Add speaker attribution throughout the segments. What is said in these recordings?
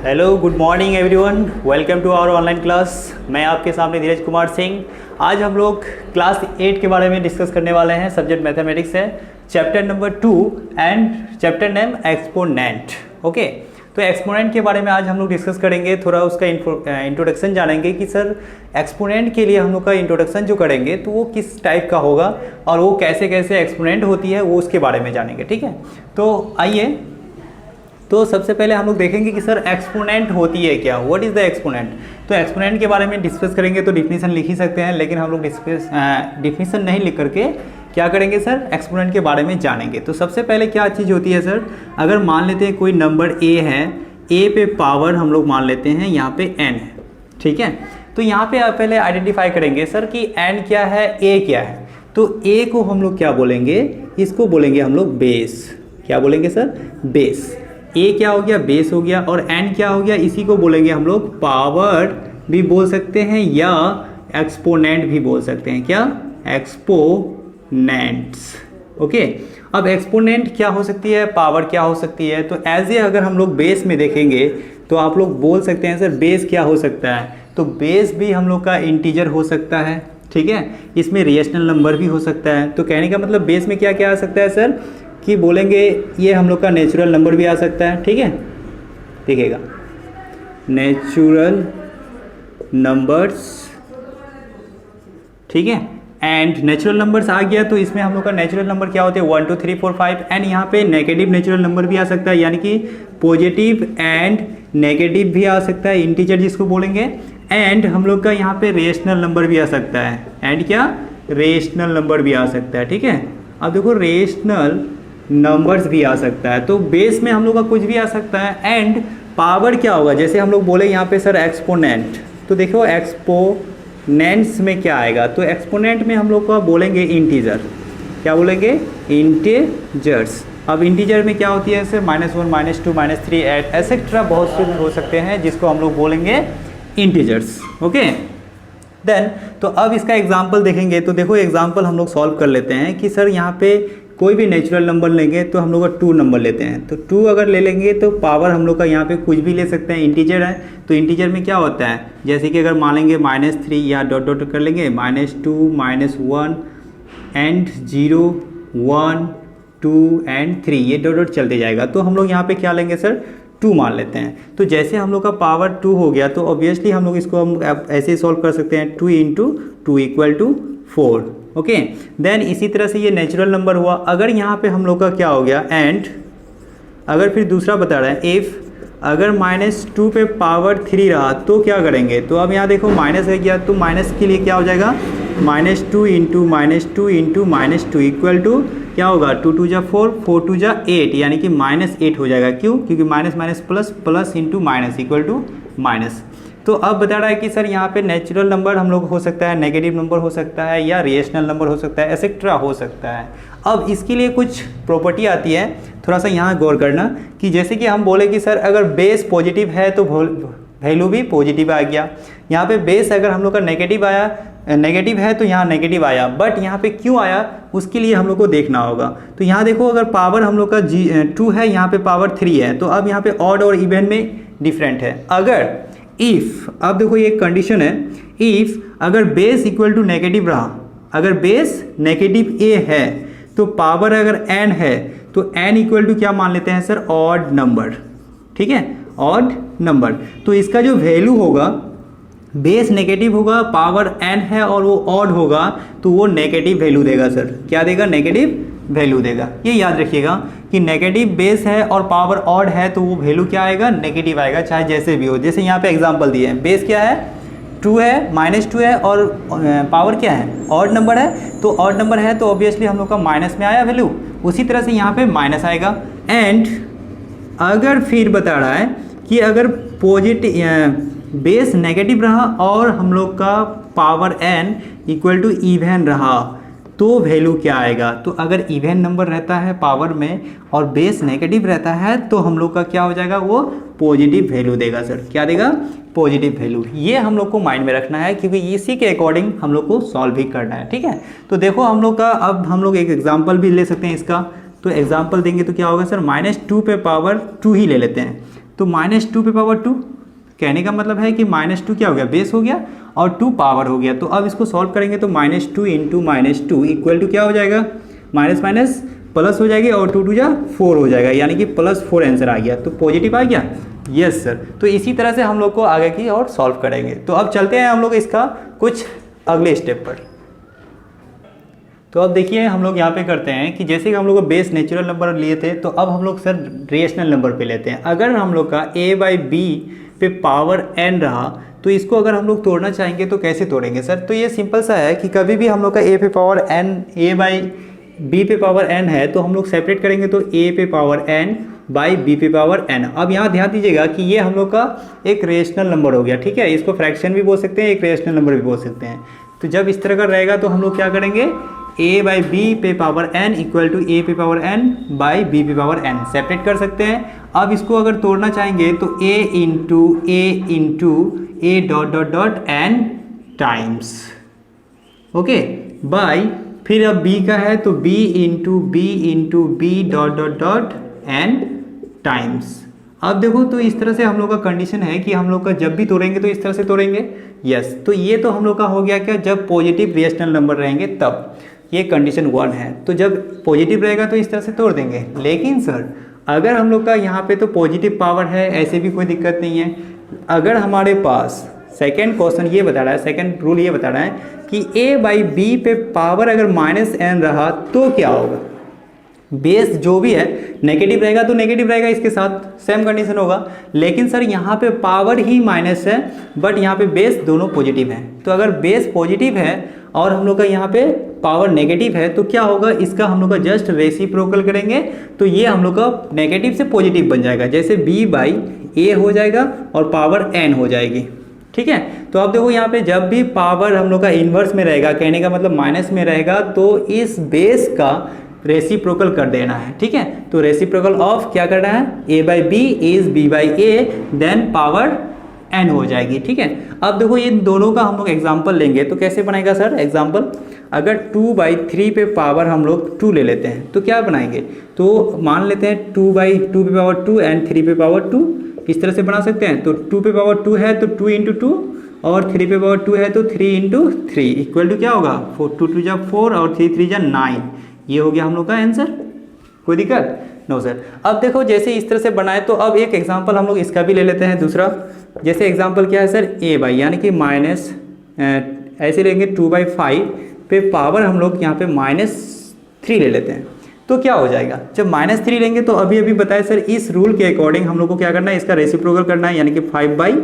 Speaker 1: Hello good morning everyone, welcome to our online class. मैं आपके सामने धीरज कुमार सिंह। आज हम लोग क्लास 8 के बारे में डिस्कस करने वाले हैं। सब्जेक्ट मैथमेटिक्स है, chapter number 2 and chapter name exponent. Okay, तो एक्सपोनेंट के बारे में आज हम लोग डिस्कस करेंगे। थोड़ा उसका इंट्रोडक्शन जानेंगे कि सर एक्सपोनेंट के लिए हम लोग का इंट्रोडक्शन जो करेंगे तो वो किस टाइप का होगा और वो कैसे कैसे एक्सपोनेंट होती है वो उसके बारे में जानेंगे। ठीक है, तो आइए। तो सबसे पहले हम लोग देखेंगे कि सर एक्सपोनेंट होती है क्या, व्हाट इज़ द एक्सपोनेंट। तो एक्सपोनेंट के बारे में डिस्कस करेंगे तो डिफिनीशन लिख ही सकते हैं, लेकिन हम लोग डिफिनीशन नहीं लिख करके क्या करेंगे सर, एक्सपोनेंट के बारे में जानेंगे। तो सबसे पहले क्या चीज़ होती है सर, अगर मान लेते हैं कोई नंबर ए है, ए पे पावर हम लोग मान लेते हैं यहाँ पे एन है। ठीक है, तो यहाँ पे आप पहले आइडेंटिफाई करेंगे सर कि एन क्या है, ए क्या है। तो ए को हम लोग क्या बोलेंगे, इसको बोलेंगे हम लोग बेस। क्या बोलेंगे सर, बेस। ए क्या हो गया, बेस हो गया। और एन क्या हो गया, इसी को बोलेंगे हम लोग पावर भी बोल सकते हैं या एक्सपोनेंट भी बोल सकते हैं। क्या, एक्सपोनेंट्स। ओके, अब एक्सपोनेंट क्या हो सकती है, पावर क्या हो सकती है। तो एज ए अगर हम लोग बेस में देखेंगे तो आप लोग बोल सकते हैं सर बेस क्या हो सकता है। तो बेस भी हम लोग का इंटीजर हो सकता है। ठीक है, इसमें रिएशनल नंबर भी हो सकता है। तो कहने का मतलब बेस में क्या क्या आ सकता है सर, कि बोलेंगे ये हम लोग का नेचुरल नंबर भी आ सकता है। ठीक है, दिखेगा नेचुरल नंबर्स। ठीक है, एंड नेचुरल नंबर्स आ गया तो इसमें हम लोग का नेचुरल नंबर क्या होते हैं, 1 2 3 4 5। एंड यहाँ पे नेगेटिव नेचुरल नंबर भी आ सकता है, यानी कि पॉजिटिव एंड नेगेटिव भी आ सकता है, इंटीजर जिसको बोलेंगे। एंड हम लोग का यहाँ पे रेशनल नंबर भी आ सकता है। एंड क्या, रेशनल नंबर भी आ सकता है। ठीक है, अब देखो रेशनल नंबर्स भी आ सकता है। तो बेस में हम लोग का कुछ भी आ सकता है। एंड पावर क्या होगा, जैसे हम लोग बोले यहाँ पे सर एक्सपोनेंट, तो देखो एक्सपोनेंट्स में क्या आएगा, तो एक्सपोनेंट में हम लोग का बोलेंगे इंटीजर। क्या बोलेंगे, इंटीजर्स। अब इंटीजर में क्या होती है सर, -1 -2 -3 एटसेट्रा बहुत से हो सकते हैं जिसको हम लोग बोलेंगे इंटीजर्स। ओके, देन तो अब इसका एग्जाम्पल देखेंगे। तो देखो एग्जाम्पल हम लोग सॉल्व कर लेते हैं कि सर यहाँ पे कोई भी नेचुरल नंबर लेंगे तो हम लोग का 2 नंबर लेते हैं। तो 2 अगर ले लेंगे तो पावर हम लोग का यहाँ पे कुछ भी ले सकते हैं, इंटीजर है। तो इंटीजर में क्या होता है, जैसे कि अगर मान लेंगे -3 या डॉट डॉट कर लेंगे, -2 -1 एंड 0 1 2 एंड 3, ये डॉट डॉट चलते जाएगा। तो हम लोग यहाँ पे क्या लेंगे सर, 2 मान लेते हैं। तो जैसे हम लोग का पावर 2 हो गया तो ऑब्वियसली हम लोग इसको हम ऐसे ही सॉल्व कर सकते हैं, 2 × 2 = 4। ओके, देन इसी तरह से ये नेचुरल नंबर हुआ। अगर यहाँ पे हम लोग का क्या हो गया, एंड अगर फिर दूसरा बता रहा है इफ़ अगर -2 पे पावर 3 रहा तो क्या करेंगे। तो अब यहाँ देखो माइनस है गया, तो माइनस के लिए क्या हो जाएगा, -2 × -2 × -2 = क्या होगा, 2 2 जा 4 4 2 जा 8, यानी कि -8 हो जाएगा। क्यों, क्योंकि minus minus plus plus into minus = minus. तो अब बता रहा है कि सर यहाँ पे नेचुरल नंबर हम लोग हो सकता है, नेगेटिव नंबर हो सकता है या रिएशनल नंबर हो सकता है, एसेट्रा हो सकता है। अब इसके लिए कुछ प्रॉपर्टी आती है, थोड़ा सा यहाँ गौर करना कि जैसे कि हम बोले कि सर अगर बेस पॉजिटिव है तो वैल्यू भी पॉजिटिव आ गया। यहाँ पे बेस अगर हम लोग का नेगेटिव है तो यहाँ नेगेटिव आया, बट यहाँ पे क्यों आया उसके लिए हम लोग को देखना होगा। तो यहाँ देखो अगर पावर हम लोग का 2 है, यहाँ पे पावर 3 है, तो अब यहाँ पे ऑड और इवन में डिफरेंट है। अगर इफ़, अब देखो ये कंडीशन है, इफ़ अगर बेस = नेगेटिव रहा, अगर बेस नेगेटिव ए है तो पावर अगर n है तो n = क्या मान लेते हैं सर, ऑड नंबर। ठीक है, ऑड नंबर। तो इसका जो वैल्यू होगा, बेस नेगेटिव होगा, पावर n है और वो ऑड होगा तो वो नेगेटिव वैल्यू देगा सर। क्या देगा, नेगेटिव वैल्यू देगा। ये याद रखिएगा कि नेगेटिव बेस है और पावर ऑड है तो वो वैल्यू क्या आएगा, नेगेटिव आएगा, चाहे जैसे भी हो। जैसे यहाँ पे एग्जांपल दिए हैं, बेस क्या है, 2 है, -2 है और पावर क्या है, ऑड नंबर है। तो ऑड नंबर है तो ऑब्वियसली हम लोग का माइनस में आया वैल्यू, उसी तरह से यहाँ पे माइनस आएगा। एंड अगर फिर बता रहा है कि अगर पॉजिटिव बेस नेगेटिव रहा और हम लोग का पावर n = इवन रहा तो वैल्यू क्या आएगा। तो अगर इवन नंबर रहता है पावर में और बेस नेगेटिव रहता है तो हम लोग का क्या हो जाएगा, वो पॉजिटिव वैल्यू देगा सर। क्या देगा, पॉजिटिव वैल्यू। ये हम लोग को माइंड में रखना है क्योंकि इसी के अकॉर्डिंग हम लोग को सॉल्व भी करना है। ठीक है, तो देखो हम लोग का, अब हम लोग एक एग्जाम्पल भी ले सकते हैं इसका। तो एग्जाम्पल देंगे तो क्या होगा सर, -2 पे पावर 2 ही ले लेते हैं। तो -2 पे पावर 2, कहने का मतलब है कि -2 क्या हो गया, बेस हो गया और 2 पावर हो गया। तो अब इसको सॉल्व करेंगे तो -2 इंटू -2 इक्वल टू क्या हो जाएगा, माइनस माइनस प्लस हो जाएगी और 2 2 जा 4 हो जाएगा, यानी कि +4 आंसर आ गया। तो पॉजिटिव आ गया, यस सर। तो इसी तरह से हम लोग को आगे की और सॉल्व करेंगे। तो अब चलते हैं हम लोग इसका कुछ अगले स्टेप पर। तो अब देखिए हम लोग यहाँ पे करते हैं कि जैसे कि हम लोग को बेस नेचुरल नंबर लिए थे, तो अब हम लोग सर रेशनल नंबर पे लेते हैं। अगर हम लोग का a/b पे पावर n रहा तो इसको अगर हम लोग तोड़ना चाहेंगे तो कैसे तोड़ेंगे सर? तो ये सिंपल सा है कि कभी भी हम लोग का a पे पावर n, a/b पे पावर n है तो हम लोग सेपरेट करेंगे तो a पे पावर n बाई b पे पावर n। अब यहाँ ध्यान दीजिएगा कि ये हम लोग का एक रेशनल नंबर हो गया, ठीक है। इसको फ्रैक्शन भी बोल सकते हैं, एक रेशनल नंबर भी बोल सकते हैं। तो जब इस तरह का रहेगा तो हम लोग क्या करेंगे, a/b पे power n equal to a पे पावर n बाई b पे पावर n सेपरेट कर सकते हैं। अब इसको अगर तोड़ना चाहेंगे तो a into a dot dot dot n times, okay, by फिर अब b का है तो b into b dot dot dot n times. अब देखो तो इस तरह से हम लोग का कंडीशन है कि हम लोग का जब भी तोड़ेंगे तो इस तरह से तोड़ेंगे, यस। तो ये तो हम लोग का हो गया क्या, जब पॉजिटिव रेशनल नंबर रहेंगे तब, ये कंडीशन 1 है। तो जब पॉजिटिव रहेगा तो इस तरह से तोड़ देंगे। लेकिन सर अगर हम लोग का यहाँ पे तो पॉजिटिव पावर है, ऐसे भी कोई दिक्कत नहीं है। अगर हमारे पास सेकेंड क्वेश्चन ये बता रहा है, सेकेंड रूल ये बता रहा है कि a/b पे पावर अगर -n रहा तो क्या होगा, बेस जो भी है नेगेटिव रहेगा तो नेगेटिव रहेगा, इसके साथ सेम कंडीशन होगा। लेकिन सर यहाँ पे पावर ही माइनस है बट यहाँ पे बेस दोनों पॉजिटिव है। तो अगर बेस पॉजिटिव है और हम लोग का यहाँ पे पावर नेगेटिव है तो क्या होगा, इसका हम लोग का जस्ट रेसिप्रोकल करेंगे तो ये हम लोग का नेगेटिव से पॉजिटिव बन जाएगा, जैसे b/a हो जाएगा और पावर n हो जाएगी, ठीक है। तो अब देखो यहाँ पे जब भी पावर हम लोग का इन्वर्स में रहेगा, कहने का मतलब माइनस में रहेगा, तो इस बेस का रेसिप्रोकल कर देना है, ठीक है। तो रेसिप्रोकल ऑफ क्या करना है, a/b is b/a then power n हो जाएगी, ठीक है। अब देखो ये दोनों का हम लोग एग्जांपल लेंगे तो कैसे बनेगा सर एग्जांपल, अगर 2/3 पे पावर हम लोग 2 ले लेते हैं तो क्या बनाएंगे, तो मान लेते हैं 2/2 पे पावर 2 एंड 3 पे पावर 2, इस तरह से बना सकते हैं। तो 2 पे पावर 2 है तो 2 इंटू 2 और 3 पे पावर 2 है तो 3 इंटू 3 इक्वल टू क्या होगा, 2 2 जा 4 और 3 3 जा 9। ये हो गया हम लोग का आंसर, कोई दिक्कत नो सर। अब देखो जैसे इस तरह से बनाए तो अब एक एग्जांपल हम लोग इसका भी ले लेते हैं दूसरा। जैसे एग्जांपल क्या है सर, a/, यानी कि माइनस ऐसे लेंगे 2/5 पे पावर हम लोग यहाँ पे -3 ले लेते हैं तो क्या हो जाएगा, जब -3 लेंगे तो अभी बताए सर इस रूल के अकॉर्डिंग हम लोग को क्या करना है, इसका रेसिप्रोकल करना है, यानी कि 5/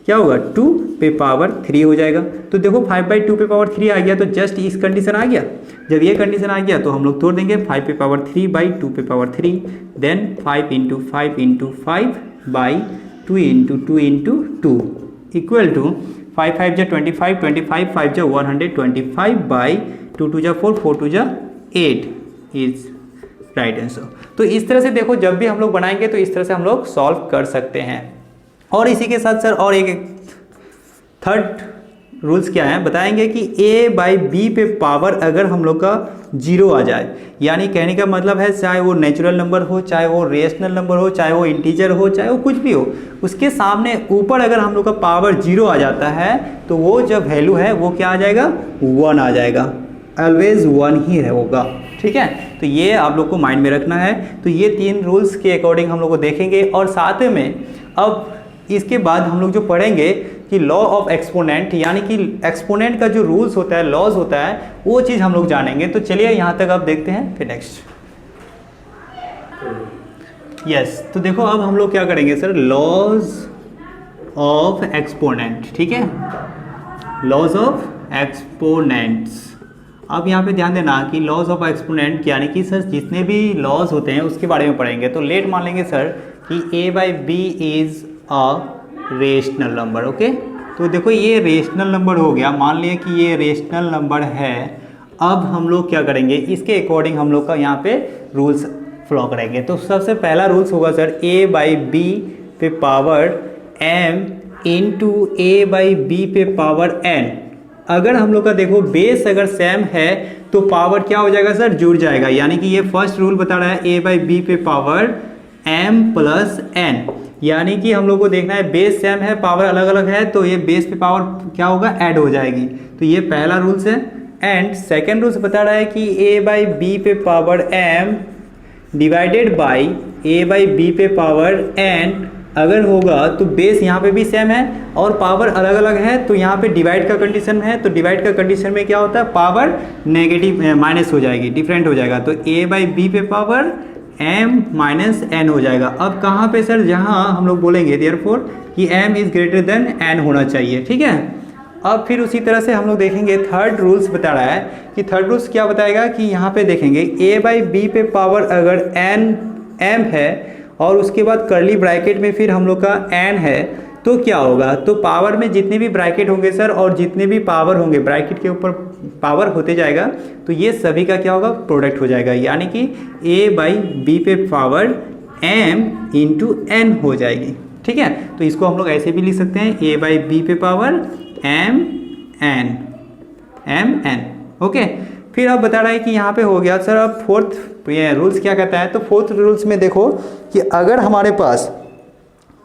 Speaker 1: क्या होगा 2 पे पावर 3 हो जाएगा। तो देखो 5/2 पे पावर 3 आ गया तो जस्ट इस कंडीशन आ गया। जब ये कंडीशन आ गया तो हम लोग तोड़ देंगे 5 पे पावर 3/2 पे power 3 then 5 into 5 into 5 by 2 into 2 into 2 equal to 5 5 जा 25 25 5 जा 125 बाई 2 2 जा 4 4 2 जा 8 इज राइट आंसर। तो इस तरह से देखो जब भी हम लोग बनाएंगे तो इस तरह से हम लोग सॉल्व कर सकते हैं। और इसी के साथ सर और एक थर्ड रूल्स क्या हैं बताएंगे कि a/b पे पावर अगर हम लोग का 0 आ जाए, यानी कहने का मतलब है चाहे वो नेचुरल नंबर हो, चाहे वो रेशनल नंबर हो, चाहे वो इंटीजर हो, चाहे वो कुछ भी हो, उसके सामने ऊपर अगर हम लोग का पावर 0 आ जाता है तो वो जब वैल्यू है वो क्या आ जाएगा, 1 आ जाएगा, ऑलवेज 1 ही होगा, ठीक है। तो ये आप लोग को माइंड में रखना है। तो ये 3 रूल्स के अकॉर्डिंग हम लोग को देखेंगे और साथ में अब इसके बाद हम लोग जो पढ़ेंगे कि लॉ ऑफ एक्सपोनेंट, यानी कि एक्सपोनेंट का जो रूल्स होता है, लॉज होता है, वो चीज़ हम लोग जानेंगे। तो चलिए यहाँ तक आप देखते हैं, फिर नेक्स्ट यस। तो देखो अब हम लोग क्या करेंगे सर, लॉज ऑफ एक्सपोनेंट, ठीक है, लॉज ऑफ एक्सपोनेंट्स। अब यहाँ पे ध्यान देना कि लॉज ऑफ एक्सपोनेंट यानी कि सर जितने भी लॉज होते हैं उसके बारे में पढ़ेंगे। तो लेट मान लेंगे सर कि a/b is a rational number, okay. तो देखो ये रेशनल नंबर हो गया, मान लिया कि ये रेशनल नंबर है। अब हम लोग क्या करेंगे, इसके अकॉर्डिंग हम लोग का यहाँ पे रूल्स फॉलो करेंगे। तो सबसे पहला रूल्स होगा सर a/b पे पावर m इंटू a/b पे पावर n। अगर हम लोग का देखो बेस अगर सेम है तो पावर क्या हो जाएगा सर, जुड़ जाएगा, यानी कि ये फर्स्ट रूल बता रहा है a/b पे पावर m प्लस n। यानी कि हम लोग को देखना है बेस सेम है, पावर अलग अलग है, तो ये बेस पे पावर क्या होगा, ऐड हो जाएगी। तो ये पहला रूल्स है। एंड सेकेंड रूल्स बता रहा है कि ए बाई बी पे power M divided by A by B पे पावर एन अगर होगा तो बेस यहाँ पे भी सेम है और पावर अलग अलग है, तो यहाँ पे डिवाइड का कंडीशन है, तो डिवाइड का कंडीशन में क्या होता है, पावर नेगेटिव माइनस हो जाएगी, डिफरेंट हो जाएगा। तो ए बाई बी पे पावर m माइनस एन हो जाएगा। अब कहाँ पे सर, जहाँ हम लोग बोलेंगे देयरफॉर कि m is greater than n होना चाहिए, ठीक है। अब फिर उसी तरह से हम लोग देखेंगे थर्ड रूल्स बता रहा है कि थर्ड रूल्स क्या बताएगा कि यहाँ पे देखेंगे a बाई बी पे पावर अगर n m है और उसके बाद कर्ली ब्रैकेट में फिर हम लोग का n है, तो क्या होगा, तो पावर में जितने भी ब्रैकेट होंगे सर और जितने भी पावर होंगे ब्रैकेट के ऊपर पावर होते जाएगा, तो ये सभी का क्या होगा, प्रोडक्ट हो जाएगा। यानी कि a बाई बी पे पावर m इंटू एन हो जाएगी, ठीक है। तो इसको हम लोग ऐसे भी लिख सकते हैं a बाई बी पे पावर m n, ओके। फिर अब बता रहा है कि यहाँ पे हो गया सर। अब फोर्थ ये रूल्स क्या कहता है, तो फोर्थ रूल्स में देखो कि अगर हमारे पास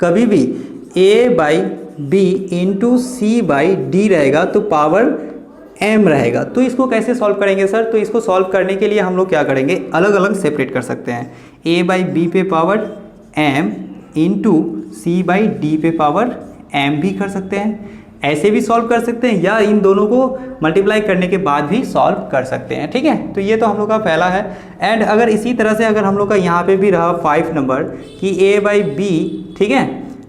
Speaker 1: कभी भी a by B into C by D रहेगा तो पावर m रहेगा। तो इसको कैसे सॉल्व करेंगे सर, तो इसको सॉल्व करने के लिए हम लोग क्या करेंगे, अलग अलग सेपरेट कर सकते हैं। a बाई बी पे power m into C by D पे पावर m भी कर सकते हैं, ऐसे भी सॉल्व कर सकते हैं, या इन दोनों को मल्टीप्लाई करने के बाद भी सॉल्व कर सकते हैं, ठीक है। तो ये तो हम लोग का पहला है। एंड अगर इसी तरह से अगर हम लोग का यहाँ पे भी रहा 5 नंबर कि a बाई बी, ठीक है,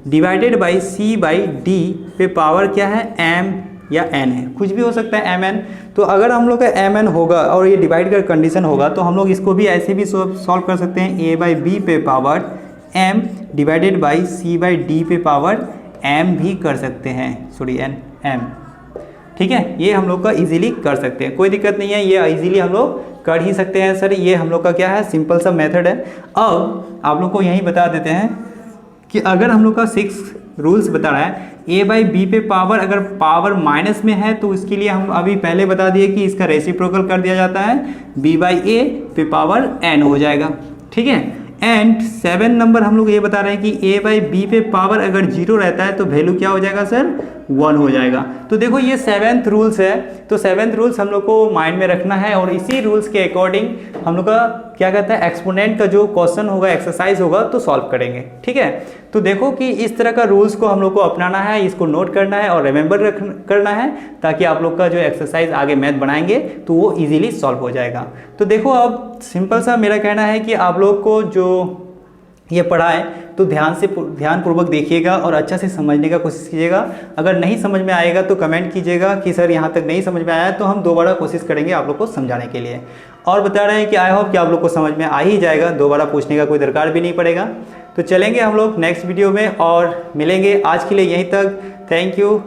Speaker 1: divided by C by D पे पावर क्या है, m या n है, कुछ भी हो सकता है mn। तो अगर हम लोग का mn होगा और ये डिवाइड का कंडीशन होगा तो हम लोग इसको भी ऐसे भी सॉल्व कर सकते हैं, a बाई बी पे power m divided by C by D पे पावर m भी कर सकते हैं, सॉरी m, ठीक है। ये हम लोग का इजीली कर सकते हैं, कोई दिक्कत नहीं है, ये इजीली हम लोग कर ही सकते हैं सर। ये हम लोग का क्या है, सिंपल सा मेथड है। अब आप लोग को यही बता देते हैं कि अगर हम लोग का 6 रूल्स बता रहा है a बाई बी पे पावर अगर पावर माइनस में है तो इसके लिए हम अभी पहले बता दिए कि इसका रेसिप्रोकल कर दिया जाता है, b बाई ए पे पावर n हो जाएगा, ठीक है। एंड 7 नंबर हम लोग ये बता रहे हैं कि a बाई बी पे पावर अगर 0 रहता है तो वैल्यू क्या हो जाएगा सर, 1 हो जाएगा। तो देखो ये 7th रूल्स है, तो 7th रूल्स हम लोग को माइंड में रखना है और इसी रूल्स के अकॉर्डिंग हम लोग का क्या कहता है, एक्सपोनेंट का जो क्वेश्चन होगा, एक्सरसाइज होगा तो सॉल्व करेंगे, ठीक है। तो देखो कि इस तरह का रूल्स को हम लोग को अपनाना है, इसको नोट करना है और रिमेंबर करना है, ताकि आप लोग का जो एक्सरसाइज आगे मैथ बनाएंगे तो वो इजीली सॉल्व हो जाएगा। तो देखो अब सिंपल सा मेरा कहना है कि आप लोग को जो ये पढ़ा है तो ध्यानपूर्वक देखिएगा और अच्छा से समझने का कोशिश कीजिएगा। अगर नहीं समझ में आएगा तो कमेंट कीजिएगा कि सर यहाँ तक नहीं समझ में आया, तो हम दोबारा कोशिश करेंगे आप लोग को समझाने के लिए। और बता रहे हैं कि आई होप कि आप लोग को समझ में आ ही जाएगा, दोबारा पूछने का कोई दरकार भी नहीं पड़ेगा। तो चलेंगे हम लोग नेक्स्ट वीडियो में और मिलेंगे। आज के लिए यहीं तक, थैंक यू।